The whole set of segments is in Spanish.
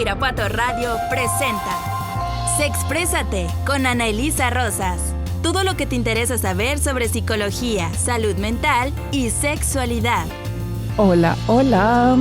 Irapuato Radio presenta Sexprésate con Ana Elisa Rosas. Todo lo que te interesa saber sobre psicología, salud mental y sexualidad. Hola, hola.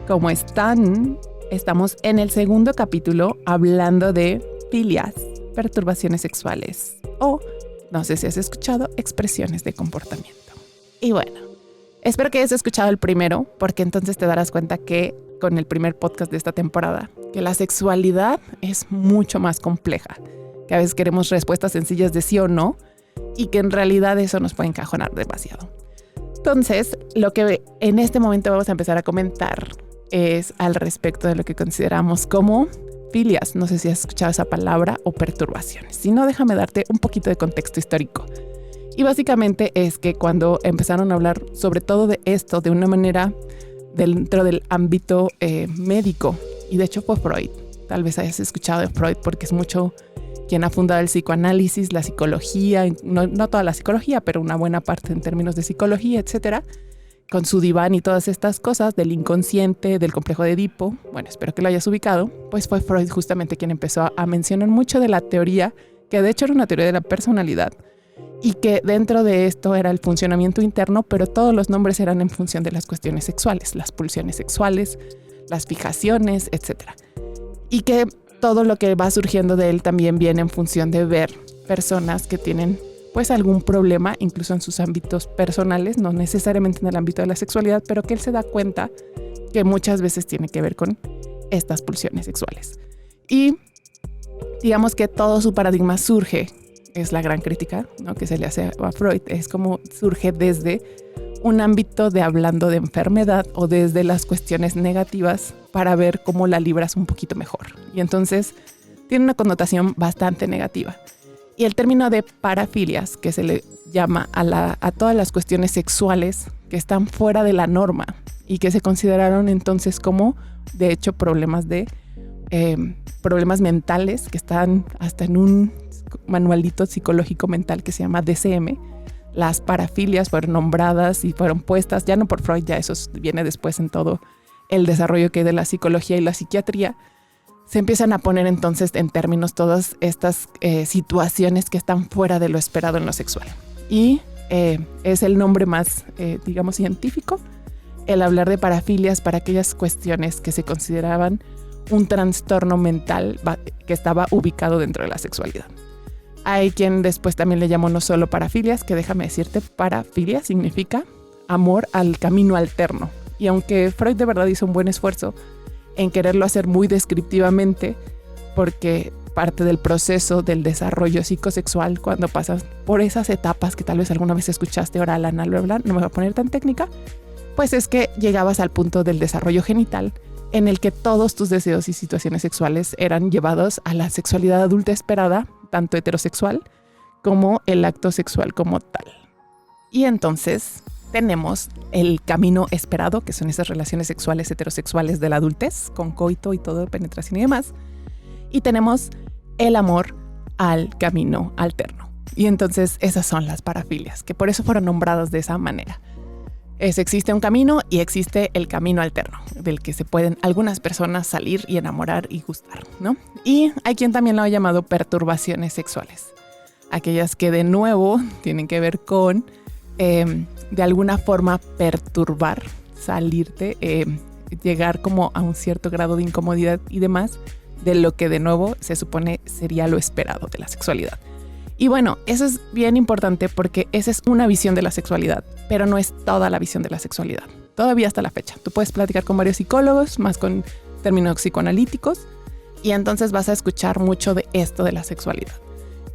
¿Cómo están? Estamos en el segundo capítulo hablando de filias, perturbaciones sexuales o, no sé si has escuchado, expresiones de comportamiento. Y bueno, espero que hayas escuchado el primero, porque entonces te darás cuenta que con el primer podcast de esta temporada, que la sexualidad es mucho más compleja, que a veces queremos respuestas sencillas de sí o no, y que en realidad eso nos puede encajonar demasiado. Entonces, lo que en este momento vamos a empezar a comentar es al respecto de lo que consideramos como filias. No sé si has escuchado esa palabra, o perturbaciones. Si no, déjame darte un poquito de contexto histórico. Y básicamente es que cuando empezaron a hablar sobre todo de esto de una manera dentro del ámbito médico, y de hecho fue Freud, tal vez hayas escuchado de Freud porque es mucho quien ha fundado el psicoanálisis, la psicología, no toda la psicología, pero una buena parte en términos de psicología, etcétera, con su diván y todas estas cosas del inconsciente, del complejo de Edipo. Bueno, espero que lo hayas ubicado. Pues fue Freud justamente quien empezó a mencionar mucho de la teoría, que de hecho era una teoría de la personalidad, y que dentro de esto era el funcionamiento interno, pero todos los nombres eran en función de las cuestiones sexuales, las pulsiones sexuales, las fijaciones, etcétera. Y que todo lo que va surgiendo de él también viene en función de ver personas que tienen pues algún problema, incluso en sus ámbitos personales, no necesariamente en el ámbito de la sexualidad, pero que él se da cuenta que muchas veces tiene que ver con estas pulsiones sexuales. Y digamos que todo su paradigma surge, es la gran crítica, ¿no?, que se le hace a Freud, es como surge desde un ámbito de hablando de enfermedad o desde las cuestiones negativas para ver cómo la libras un poquito mejor. Y entonces tiene una connotación bastante negativa. Y el término de parafilias, que se le llama a todas las cuestiones sexuales que están fuera de la norma y que se consideraron entonces como, de hecho, problemas mentales, que están hasta en un manualito psicológico mental que se llama DSM. Las parafilias fueron nombradas y fueron puestas, ya no por Freud, ya eso viene después en todo el desarrollo que hay de la psicología y la psiquiatría. Se empiezan a poner entonces en términos todas estas situaciones que están fuera de lo esperado en lo sexual. Y es el nombre más, digamos, científico, el hablar de parafilias para aquellas cuestiones que se consideraban un trastorno mental que estaba ubicado dentro de la sexualidad. Hay quien después también le llamó no solo parafilias, que déjame decirte, parafilia significa amor al camino alterno. Y aunque Freud de verdad hizo un buen esfuerzo en quererlo hacer muy descriptivamente, porque parte del proceso del desarrollo psicosexual, cuando pasas por esas etapas que tal vez alguna vez escuchaste, oral, anal, bla, bla, no me voy a poner tan técnica, pues es que llegabas al punto del desarrollo genital en el que todos tus deseos y situaciones sexuales eran llevados a la sexualidad adulta esperada, tanto heterosexual como el acto sexual como tal. Y entonces tenemos el camino esperado, que son esas relaciones sexuales heterosexuales de la adultez, con coito y todo, penetración y demás. Y tenemos el amor al camino alterno. Y entonces esas son las parafilias, que por eso fueron nombradas de esa manera. Existe un camino y existe el camino alterno, del que se pueden algunas personas salir y enamorar y gustar, ¿no? Y hay quien también lo ha llamado perturbaciones sexuales. Aquellas que de nuevo tienen que ver con, de alguna forma, perturbar, salirte, llegar como a un cierto grado de incomodidad y demás, de lo que de nuevo se supone sería lo esperado de la sexualidad. Y bueno, eso es bien importante porque esa es una visión de la sexualidad, pero no es toda la visión de la sexualidad. Todavía hasta la fecha. Tú puedes platicar con varios psicólogos, más con términos psicoanalíticos, y entonces vas a escuchar mucho de esto de la sexualidad.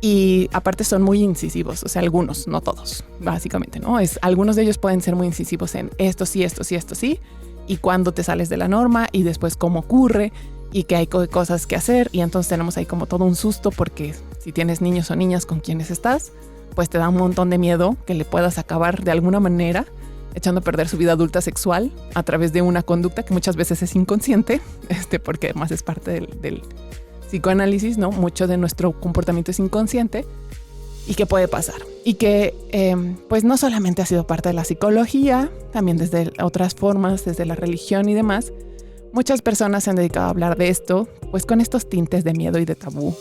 Y aparte son muy incisivos, o sea, algunos, no todos, básicamente, ¿no? Algunos de ellos pueden ser muy incisivos en esto sí, esto sí, esto sí, y cuándo te sales de la norma, y después cómo ocurre, y que hay cosas que hacer, y entonces tenemos ahí como todo un susto porque si tienes niños o niñas con quienes estás, pues te da un montón de miedo que le puedas acabar de alguna manera echando a perder su vida adulta sexual a través de una conducta que muchas veces es inconsciente, porque además es parte del psicoanálisis, ¿no? Mucho de nuestro comportamiento es inconsciente y que puede pasar. Y que pues no solamente ha sido parte de la psicología, también desde otras formas, desde la religión y demás, muchas personas se han dedicado a hablar de esto, pues con estos tintes de miedo y de tabú,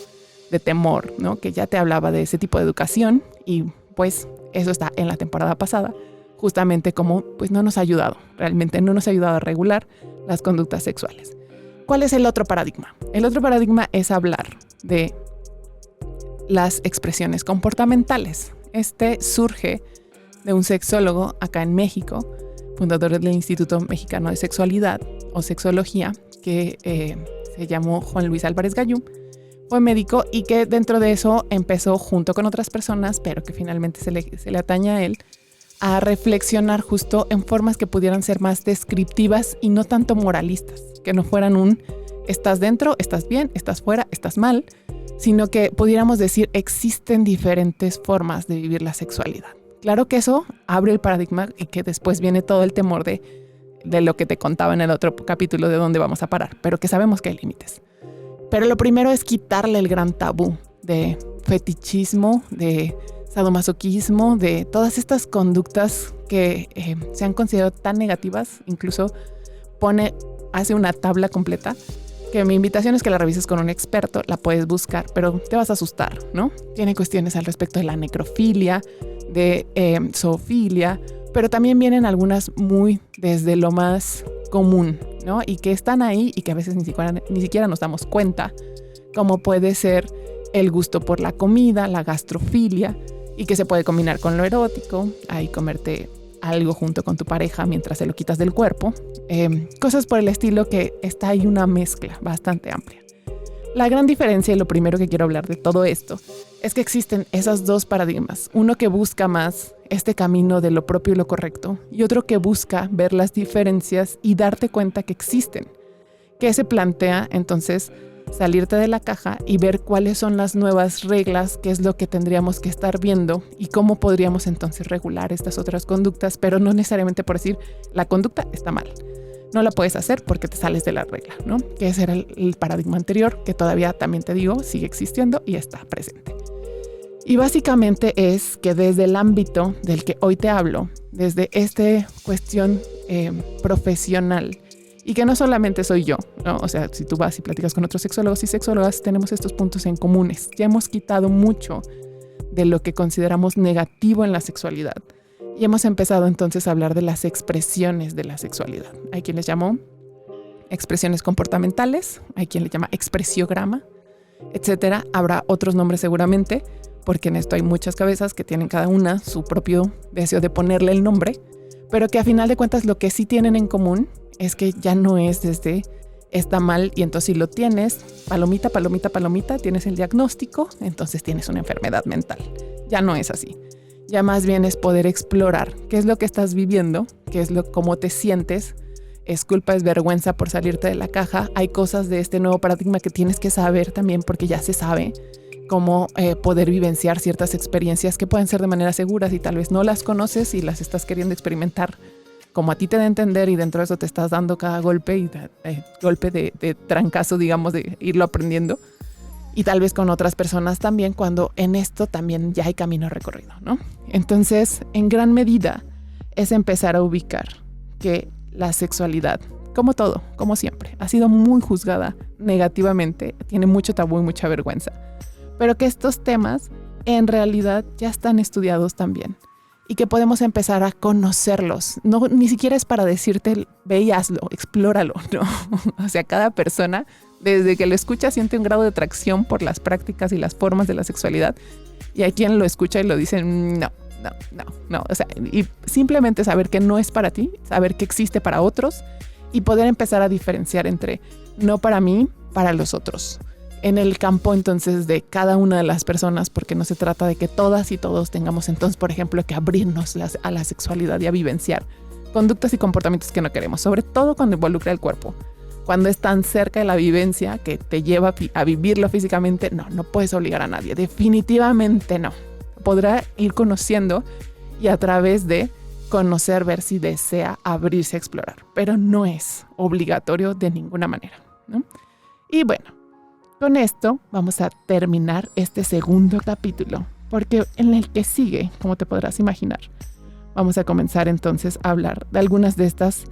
de temor, ¿no? Que ya te hablaba de ese tipo de educación y pues eso está en la temporada pasada, justamente como pues no nos ha ayudado, realmente no nos ha ayudado a regular las conductas sexuales. ¿Cuál es el otro paradigma? El otro paradigma es hablar de las expresiones comportamentales. Este surge de un sexólogo acá en México, fundador del Instituto Mexicano de Sexualidad o Sexología, que se llamó Juan Luis Álvarez Gayú. Fue médico y que dentro de eso empezó junto con otras personas, pero que finalmente se le atañe a él, a reflexionar justo en formas que pudieran ser más descriptivas y no tanto moralistas, que no fueran un estás dentro, estás bien, estás fuera, estás mal, sino que pudiéramos decir existen diferentes formas de vivir la sexualidad. Claro que eso abre el paradigma y que después viene todo el temor de lo que te contaba en el otro capítulo de dónde vamos a parar, pero que sabemos que hay límites. Pero lo primero es quitarle el gran tabú de fetichismo, de sadomasoquismo, de todas estas conductas que se han considerado tan negativas. Incluso hace una tabla completa que mi invitación es que la revises con un experto, la puedes buscar, pero te vas a asustar, ¿no? Tiene cuestiones al respecto de la necrofilia, de zoofilia, pero también vienen algunas muy desde lo más común, ¿no? Y que están ahí y que a veces ni siquiera nos damos cuenta, como puede ser el gusto por la comida, la gastrofilia, y que se puede combinar con lo erótico, ahí comerte algo junto con tu pareja mientras se lo quitas del cuerpo, cosas por el estilo, que está ahí una mezcla bastante amplia. La gran diferencia y lo primero que quiero hablar de todo esto es que existen esos dos paradigmas, uno que busca más este camino de lo propio y lo correcto y otro que busca ver las diferencias y darte cuenta que existen, que se plantea entonces salirte de la caja y ver cuáles son las nuevas reglas, qué es lo que tendríamos que estar viendo y cómo podríamos entonces regular estas otras conductas, pero no necesariamente por decir la conducta está mal. No la puedes hacer porque te sales de la regla, ¿no? Que ese era el paradigma anterior, que todavía también te digo, sigue existiendo y está presente. Y básicamente es que desde el ámbito del que hoy te hablo, desde esta cuestión profesional, y que no solamente soy yo, ¿no? O sea, si tú vas y platicas con otros sexólogos y sexólogas, tenemos estos puntos en comunes. Ya hemos quitado mucho de lo que consideramos negativo en la sexualidad. Y hemos empezado entonces a hablar de las expresiones de la sexualidad. Hay quien les llamó expresiones comportamentales, hay quien le llama expresiograma, etcétera. Habrá otros nombres seguramente, porque en esto hay muchas cabezas que tienen cada una su propio deseo de ponerle el nombre, pero que a final de cuentas lo que sí tienen en común es que ya no es desde está mal y entonces si lo tienes, palomita, palomita, palomita, tienes el diagnóstico, entonces tienes una enfermedad mental. Ya no es así. Ya más bien es poder explorar qué es lo que estás viviendo, cómo te sientes. Es culpa, es vergüenza por salirte de la caja. Hay cosas de este nuevo paradigma que tienes que saber también porque ya se sabe cómo poder vivenciar ciertas experiencias que pueden ser de manera seguras y tal vez no las conoces y las estás queriendo experimentar como a ti te da a entender y dentro de eso te estás dando cada golpe y golpe de trancazo, digamos, de irlo aprendiendo. Y tal vez con otras personas también, cuando en esto también ya hay camino recorrido, ¿no? Entonces, en gran medida, es empezar a ubicar que la sexualidad, como todo, como siempre, ha sido muy juzgada negativamente, tiene mucho tabú y mucha vergüenza, pero que estos temas en realidad ya están estudiados también y que podemos empezar a conocerlos. No, ni siquiera es para decirte, ve y hazlo, explóralo, ¿no? O sea, cada persona, desde que lo escucha, siente un grado de atracción por las prácticas y las formas de la sexualidad. Y hay quien lo escucha y lo dice, no. O sea, y simplemente saber que no es para ti, saber que existe para otros y poder empezar a diferenciar entre no para mí, para los otros. En el campo entonces de cada una de las personas, porque no se trata de que todas y todos tengamos entonces, por ejemplo, que abrirnos a la sexualidad y a vivenciar conductas y comportamientos que no queremos, sobre todo cuando involucra el cuerpo. Cuando es tan cerca de la vivencia que te lleva a vivirlo físicamente, no puedes obligar a nadie, definitivamente no. Podrá ir conociendo y a través de conocer, ver si desea abrirse a explorar, pero no es obligatorio de ninguna manera, ¿no? Y bueno, con esto vamos a terminar este segundo capítulo, porque en el que sigue, como te podrás imaginar, vamos a comenzar entonces a hablar de algunas de estas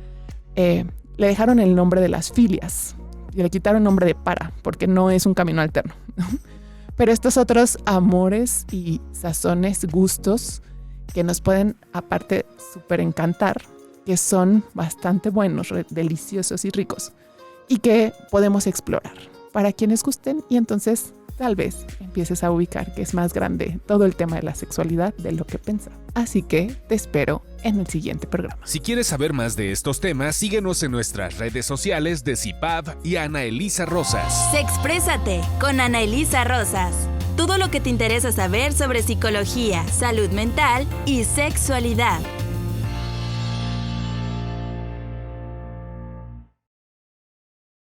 le dejaron el nombre de las filias y le quitaron el nombre de para, porque no es un camino alterno, ¿no? Pero estos otros amores y sazones, gustos que nos pueden aparte súper encantar, que son bastante buenos, deliciosos y ricos y que podemos explorar para quienes gusten, y entonces tal vez empieces a ubicar que es más grande todo el tema de la sexualidad de lo que pensaba. Así que te espero en el siguiente programa. Si quieres saber más de estos temas, síguenos en nuestras redes sociales de CIPAV y Ana Elisa Rosas. Sexprésate con Ana Elisa Rosas. Todo lo que te interesa saber sobre psicología, salud mental y sexualidad.